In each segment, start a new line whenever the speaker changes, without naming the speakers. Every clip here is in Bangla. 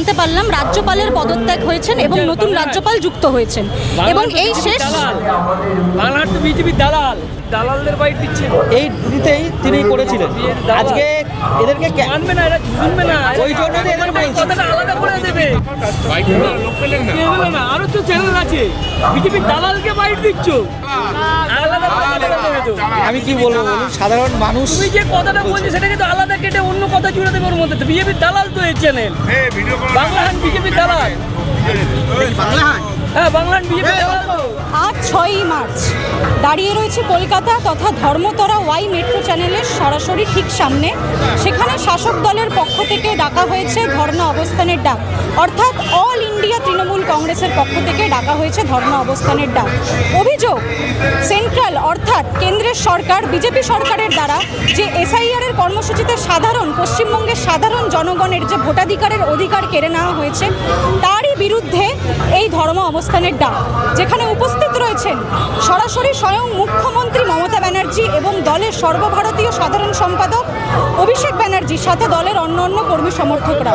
জানতে পারলাম রাজ্যপালের পদত্যাগ হয়েছেন এবং নতুন রাজ্যপাল যুক্ত হয়েছেন এবং এই শেষ
বাংলার তো বিজেপি দালালদের বাইট দিচ্ছে।
এই দিতেই তিনি করেছিলেন। আজকে এদেরকে
মানবে না, এরা শুনবে না,
ওই জন্য তো এদের বলছি।
কথাটা আলাদা করে দেবে। না, আরো তো চ্যানেল আছে, বিজেপি দালালকে বাইট দিচ্ছ, আলাদা করে দেবে তো।
আমি কি বলবো বলুন, সাধারণ মানুষ
তুমি যে কথাটা বলছো সেটাকে তো আলাদা কেটে অন্য কথা জুড়ে দেবে ওর মধ্যে। তো বিজেপির দালাল তো এই চ্যানেল, বাংলাহান বিজেপির দালাল। হ্যাঁ, বাংলাহান বিজেপির দালাল তো।
আজ 6ই মার্চ দাঁড়িয়ে রয়েছে কলকাতা তথা ধর্মতলা ওয়াই মেট্রো চ্যানেলের সরাসরি ঠিক সামনে। সেখানে শাসক দলের পক্ষ থেকে ডাকা হয়েছে ধর্ণা অবস্থানের ডাক, অর্থাৎ অল ইন্ডিয়া তৃণমূল কংগ্রেসের পক্ষ থেকে ডাকা হয়েছে ধর্ণা অবস্থানের ডাক। অভিযোগ, সেন্ট্রাল অর্থাৎ কেন্দ্রের সরকার বিজেপি সরকারের দ্বারা যে এসআইআরের কর্মসূচিতে পশ্চিমবঙ্গের সাধারণ জনগণের যে ভোটাধিকারের অধিকার কেড়ে নেওয়া হয়েছে তারই বিরুদ্ধে এই ধর্ণা অবস্থানের ডাক, যেখানে উপস্থিত রয়েছেন সরাসরি স্বয়ং মুখ্যমন্ত্রী মমতা ব্যানার্জি এবং দলের সর্বভারতীয় সাধারণ সম্পাদক অভিষেক ব্যানার্জির সাথে দলের অন্যান্য কর্মী সমর্থকরা।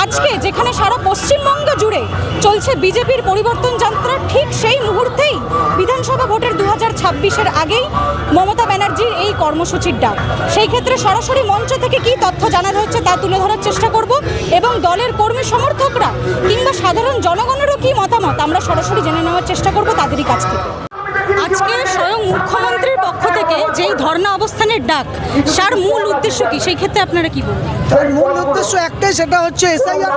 আজকে যেখানে সারা পশ্চিমবঙ্গ জুড়ে চলছে বিজেপির পরিবর্তন যাত্রা, ঠিক সেই মুহূর্তেই বিধানসভা ভোটের 2026-এর আগেই মমতা ব্যানার্জির এই কর্মসূচির ডাক। সেই ক্ষেত্রে সরাসরি মঞ্চ থেকে কী তথ্য জানা হচ্ছে তা তুলে ধরার চেষ্টা করব এবং দলের কর্মী সমর্থকরা কিংবা সাধারণ জনগণেরও কী মতামত আমরা সরাসরি জেনে নেওয়ার চেষ্টা করব তাদেরই কাছ থেকে। আজকে স্বয়ং মুখ্যমন্ত্রীর পক্ষ থেকে যেই ধর্ণা অবস্থানের ডাক, তার মূল উদ্দেশ্য কি, সেই ক্ষেত্রে আপনারা কি বলবেন?
তার মূল উদ্দেশ্য একটাই, সেটা হচ্ছে এসআইআর।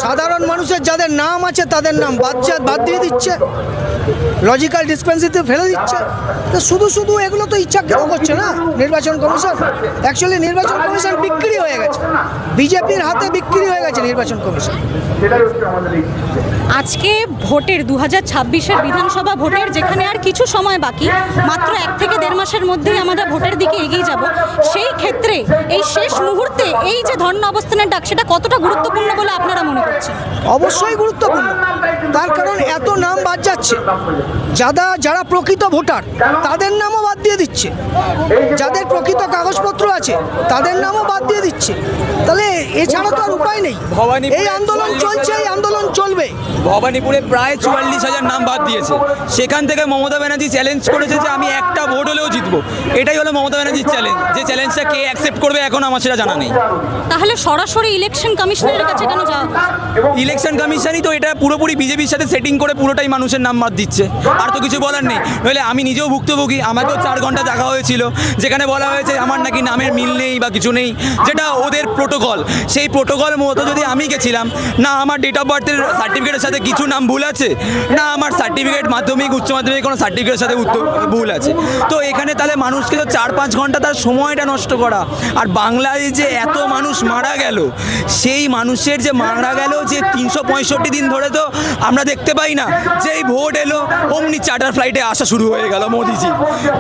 সাধারণ মানুষের যাদের নাম আছে তাদের নাম বাদ দিয়ে দিচ্ছে, লজিক্যাল ডিসপেন্সিতে ফেলে দিচ্ছে। তো শুধু এগুলো তো ইচ্ছাকৃত করছে না নির্বাচন কমিশন। অ্যাকচুয়ালি নির্বাচন কমিশন বিক্রি হয়ে গেছে, বিজেপির হাতে বিক্রি হয়ে গেছে নির্বাচন কমিশন।
আজকে ভোটের 2026-এর বিধানসভা ভোটের যেখানে আর কিছু সময় বাকি, মাত্র 1 থেকে 1.5 মাসের মধ্যেই আমরা ভোটের দিকে এগিয়ে যাব, সেই ক্ষেত্রে এই শেষ মুহূর্তে এই যে ধর্ণা অবস্থানের ডাক, সেটা কতটা গুরুত্বপূর্ণ বলে আপনারা মনে করছেন?
অবশ্যই গুরুত্বপূর্ণ, তার কারণ এত নাম বাদ যাচ্ছে। যারা প্রকৃত ভোটার তাদের নামও বাদ দিয়ে দিচ্ছে, যাদের প্রকৃত কাগজপত্র আছে তাদের নামও বাদ দিয়ে দিচ্ছে। তাহলে এছাড়া তো আর উপায় নেই। এই আন্দোলন চলছে, এই আন্দোলন চলবে।
ভবানীপুরে প্রায় 44,000 নাম বাদ দিয়েছে। সেখান থেকে মমতা ব্যানার্জি চ্যালেঞ্জ করেছে যে আমি একটা ভোট হলেও জিতবো। এটাই হলো মমতা ব্যানার্জির চ্যালেঞ্জ। যে চ্যালেঞ্জটা কে অ্যাকসেপ্ট করবে এখন আমার সেটা জানা নেই।
তাহলে সরাসরি ইলেকশন কমিশনের কাছে কেন যাওয়া?
ইলেকশন কমিশনই তো এটা পুরোপুরি বিজেপির সাথে সেটিং করে পুরোটাই মানুষের নাম বাদ দিচ্ছে, আর তো কিছু বলার নেই। নইলে আমি নিজেও ভুক্তভোগী, আমাকেও 4 ঘন্টা দেখা হয়েছিল, যেখানে বলা হয়েছে আমার নাকি নামের মিল নেই বা কিছু নেই, যেটা ওদের প্রোটোকল। সেই প্রোটোকল মতো যদি আমি গেছিলাম, না আমার ডেট অফ বার্থের সার্টিফিকেটের সাথে কিছু নাম ভুল আছে, না আমার সার্টিফিকেট মাধ্যমিক উচ্চ মাধ্যমিক কোনো সার্টিফিকেটের সাথে ভুল আছে, তো এখানে তাহলে মানুষকে তো 4-5 ঘন্টা তার সময়টা নষ্ট করা। আর বাংলায় যে এত মানুষ মারা গেল, সেই মানুষের যে মারা গেল যে 365 দিন ধরে তো আমরা দেখতে পাই না, যেই ভোট এলো অমনি চার্টার ফ্লাইটে আসা শুরু হয়ে গেল মোদিজি।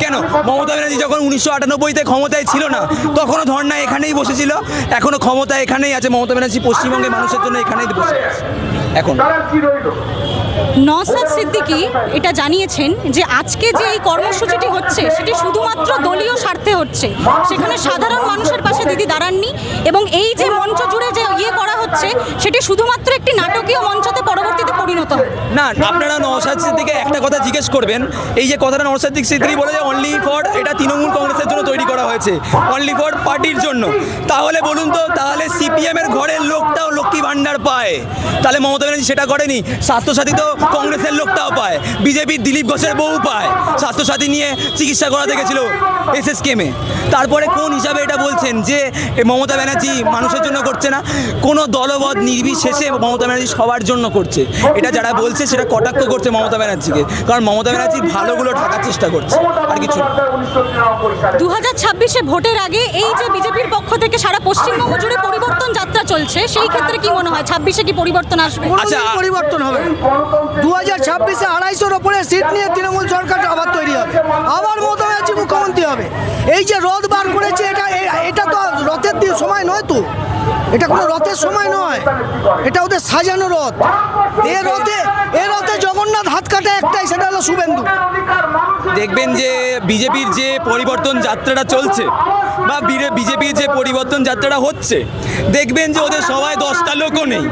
কেন? মমতা ব্যানার্জি যখন 1998-তে ক্ষমতায় ছিল না, তখনও ধর্ণা এখানেই বসেছিল, এখনও ক্ষমতা এখানেই আছে। মমতা ব্যানার্জি পশ্চিমবঙ্গের মানুষের জন্য এখানেই বসে আছে এখন।
নওশাদ সিদ্দিকী এটা জানিয়েছেন যে আজকে যে এই কর্মসূচিটি হচ্ছে সেটি শুধুমাত্র দলীয় স্বার্থে হচ্ছে, সেখানে সাধারণ মানুষের পাশে দিদি দাঁড়াননি এবং এই যে মঞ্চ জুড়ে যে করা হচ্ছে সেটি শুধুমাত্র একটি নাটকীয় মঞ্চতে পরবর্তীতে পরিণত হবে।
না, আপনারা নওশাদ সিদ্দিকীকে একটা কথা জিজ্ঞেস করবেন, এই যে কথাটা নওশাদ সিদ্দিকী বলে যে অনলি ফর, এটা তৃণমূল কংগ্রেসের জন্য তৈরি করা হয়েছে, অনলি ফর পার্টির জন্য। তাহলে বলুন তো, তাহলে সিপিএমের ঘরের লোকটাও লক্ষ্মী ভাণ্ডার পায়, তাহলে মমতা ব্যানার্জি সেটা করেনি? স্বাস্থ্যসাথী তো কংগ্রেসের লোকটাও পায়, বিজেপির দিলীপ ঘোষের বউ পায়, স্বাস্থ্যসাথী নিয়ে চিকিৎসা করাতে গেছিল এসএসকেমে। তারপরে কোন হিসাবে এটা বলছেন যে মমতা ব্যানার্জি মানুষের জন্য করছে না? কোনো দলবদ্ধ নির্বিশেষে মমতা ব্যানার্জি সবার জন্য করছে। এটা যারা বলছে সেটা কটাক্ষ করছে মমতা ব্যানার্জিকে, কারণ মমতা ব্যানার্জি ভালোগুলো ঢাকার চেষ্টা করছে, আর কিছু।
2026-এ ভোটের আগে এই যে বিজেপির পক্ষ থেকে সারা পশ্চিমবঙ্গ জুড়ে পরিবর্তন যাত্রা চলছে, সেই ক্ষেত্রে কি মনে হয় 26-এ কি পরিবর্তন আসবে?
আচ্ছা, পরিবর্তন হবে। 2026-এ 250-এর ওপরে সিট নিয়ে তৃণমূল সরকার আবার তৈরি হবে, আবার মমতা ব্যানার্জি মুখ্যমন্ত্রী হবে। এই যে রথ বার করেছে, এটা তো রথের দিয়ে সময় নয়, তো এটা কোনো রথের সময় নয়, এটা ওদের সাজানো রথ। এ রথে জগন্নাথ হাত কাটা একটাই, সেটা হলো শুভেন্দু।
দেখবেন যে বিজেপির যে পরিবর্তন যাত্রাটা চলছে বা বিজেপির যে পরিবর্তন যাত্রাটা হচ্ছে, দেখবেন যে ওদের সবাই 10টা লোকও নেই,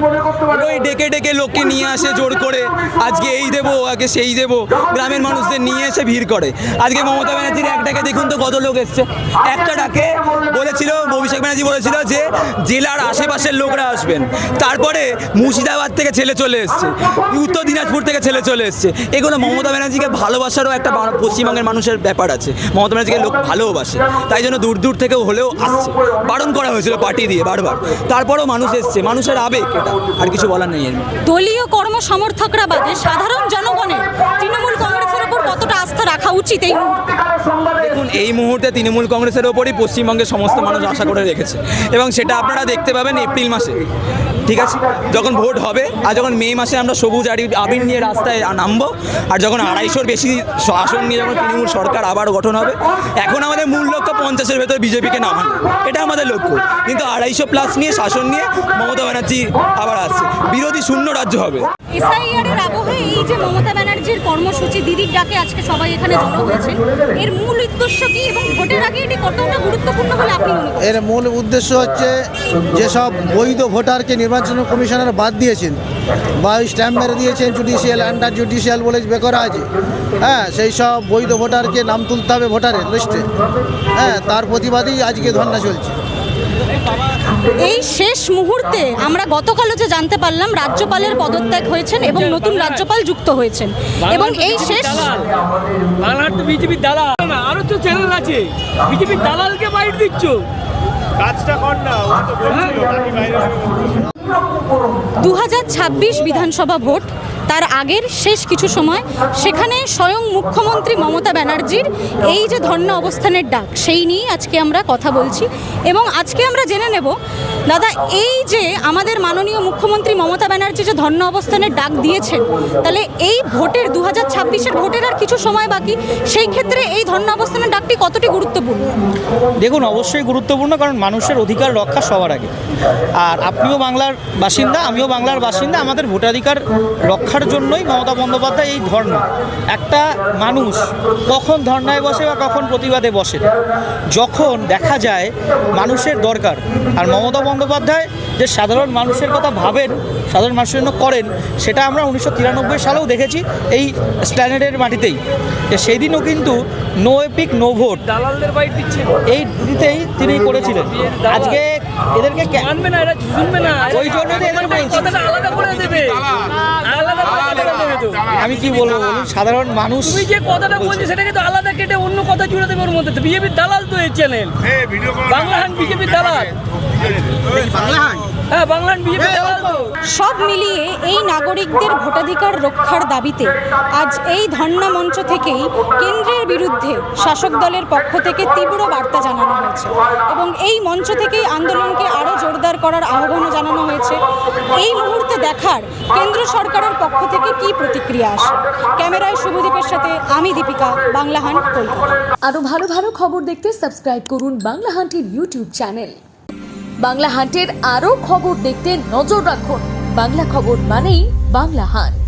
ওই ডেকে ডেকে লোককে নিয়ে আসে জোর করে, আজকে এই দেবো আগে সেই দেবো, গ্রামের মানুষদের নিয়ে এসে ভিড় করে। আজকে মমতা ব্যানার্জির এক ডাকে দেখুন তো কত লোক এসছে। একটা ডাকে বলেছিল, অভিষেক ব্যানার্জি বলেছিল যে জেলার আশেপাশের লোকরা আসবেন, তারপরে মুর্শিদাবাদ থেকে ছেলে চলে এসছে, উত্তর দিনাজপুর থেকে ছেলে চলে এসছে। এগুলো মমতা ব্যানার্জিকে ভালোবাসারও একটা পশ্চিমবঙ্গের মানুষের ব্যাপার আছে, মমতা ব্যানার্জিকে লোক ভালোবাসে, তাই জন্য দূর দূর থেকে হলেও আসছে। বারণ করা হয়েছিল পার্টি দিয়ে বারবার, তারপরেও মানুষ এসছে, মানুষের আবেগ এটা, আর কিছু বলার নেই এর মধ্যে।
দলীয় কর্ম সমর্থকরা বাদে সাধারণ জনগণের তৃণমূল কংগ্রেসের উপর কতটা আস্থা রাখা উচিত এই মুহূর্তে?
দেখুন, এই মুহূর্তে তৃণমূল কংগ্রেসের ওপরই পশ্চিমবঙ্গের সমস্ত মানুষ আশা করে রেখেছে, এবং সেটা আপনারা দেখতে পাবেন এপ্রিল মাসে, ঠিক আছে, যখন ভোট হবে। আর যখন মে মাসে আমরা সবুজ আবির নিয়ে রাস্তায় নামবো, আর যখন 250-র বেশি আসন নিয়ে যখন তৃণমূল সরকার আবার গঠন হবে, এখন আমাদের মূল লক্ষ্য 50-এর ভেতর বিজেপিকে নামানো, এটা আমাদের লক্ষ্য। কিন্তু 250+ নিয়ে শাসন নিয়ে মমতা ব্যানার্জি আবার আসছে, বিরোধী শূন্য রাজ্য হবে।
এসআইআর এর আবহে এই যে মমতা ব্যানার্জির কর্মসূচি, দিদির ডাকে আজকে সবাই এখানে জড়ো হয়েছেন, এর মূল উদ্দেশ্য কি এবং ভোটের আগে এটি কতটা গুরুত্বপূর্ণ বলে আপনি মনে করেন?
এর মূল উদ্দেশ্য হচ্ছে যেসব বৈধ ভোটারকে নির্বাচন কমিশনার বাদ দিয়েছেন বা স্ট্যাম্প মেরে দিয়েছেন জুডিশিয়াল, আন্ডার জুডিশিয়াল বলে বেকরা আছে, হ্যাঁ, সেই সব বৈধ ভোটারকে নাম তুলতে হবে ভোটারের লিস্টে, হ্যাঁ, তার প্রতিবাদেই আজকে ধর্ণা চলছে।
এই শেষ মুহূর্তে আমরা গতকালও যে জানতে পারলাম রাজ্যপালের পদত্যাগ হয়েছেন এবং নতুন রাজ্যপাল যুক্ত হয়েছেন, এবং এই শেষ
বাংলার তো বিজেপির দালাল না, আরো তো চ্যানেল আছে, বিজেপির দালালকে বাইট দিচ্ছ।
কাজটা কর না, ও তো বলছিল বাকি বাইরে
2026 বিধানসভা ভোট, তার আগের শেষ কিছু সময় সেখানে স্বয়ং মুখ্যমন্ত্রী মমতা ব্যানার্জির এই যে ধর্ণা অবস্থানের ডাক, সেই নিয়ে আজকে আমরা কথা বলছি। এবং আজকে আমরা জেনে নেব, দাদা, এই যে আমাদের মাননীয় মুখ্যমন্ত্রী মমতা ব্যানার্জি যে ধর্ণা অবস্থানের ডাক দিয়েছেন, তাহলে এই ভোটের 2026-এর ভোটের আর কিছু সময় বাকি, সেই ক্ষেত্রে এই ধর্ণা অবস্থানের ডাকটি কতটি গুরুত্বপূর্ণ?
দেখুন, অবশ্যই গুরুত্বপূর্ণ, কারণ মানুষের অধিকার রক্ষা সবার আগে। আর আপনিও বাংলার বাসিন্দা, আমিও বাংলার বাসিন্দা, আমাদের ভোটাধিকার রক্ষার জন্যই মমতা বন্দ্যোপাধ্যায় এই ধর্ণা। একটা মানুষ কখন ধর্ণায় বসে বা কখন প্রতিবাদে বসে, যখন দেখা যায় মানুষের দরকার। আর মমতা বন্দ্যোপাধ্যায় যে সাধারণ মানুষের কথা ভাবেন, সাধারণ মানুষের জন্য করেন, সেটা আমরা 1993 সালেও দেখেছি এই স্প্ল্যানেডের মাটিতেই। সেই দিনও কিন্তু নো এপিক নো ভোট
দালালদের বাইট দিচ্ছে,
এই দিতেই তিনি করেছিলেন। আজকে এদেরকে
মানবে না, এরা শুনবে না,
ওই জন্য তো এদের বলছি।
কথাটা আলাদা করে দেবে, আলাদা করে দেবে তো।
আমি কি বলবো বলুন, সাধারণ মানুষ
তুমি যে কথাটা বলছো সেটাকে তো আলাদা কেটে অন্য কথা জুড়ে দেবে ওর মধ্যে। বিজেপির দালাল তো এই চ্যানেল, বাংলাহান বিজেপির দালাল। হ্যাঁ, বাংলাহান বিজেপির দালাল তো।
সব মিলিয়ে এই নাগরিকদের ভোটাধিকার রক্ষার দাবিতে আজ এই ধর্ণা মঞ্চ থেকেই কেন্দ্রের বিরুদ্ধে শাসক দলের পক্ষ থেকে তীব্র বার্তা জানানো হয়েছে, এবং এই মঞ্চ থেকেই আন্দোলনকে আরও জোরদার করার আহ্বানও জানানো হয়েছে। এই মুহূর্তে দেখার কেন্দ্র সরকারের পক্ষ থেকে কী প্রতিক্রিয়া আসে। ক্যামেরায় শুভদীপের সাথে আমি দীপিকা, বাংলাহান, কলকাতা।
আরও ভালো ভালো খবর দেখতে সাবস্ক্রাইব করুন বাংলা হান্টের ইউটিউব চ্যানেল। বাংলা হান্টের আরও খবর দেখতে নজর রাখুন। বাংলা খবর মানেই বাংলা হান্ট।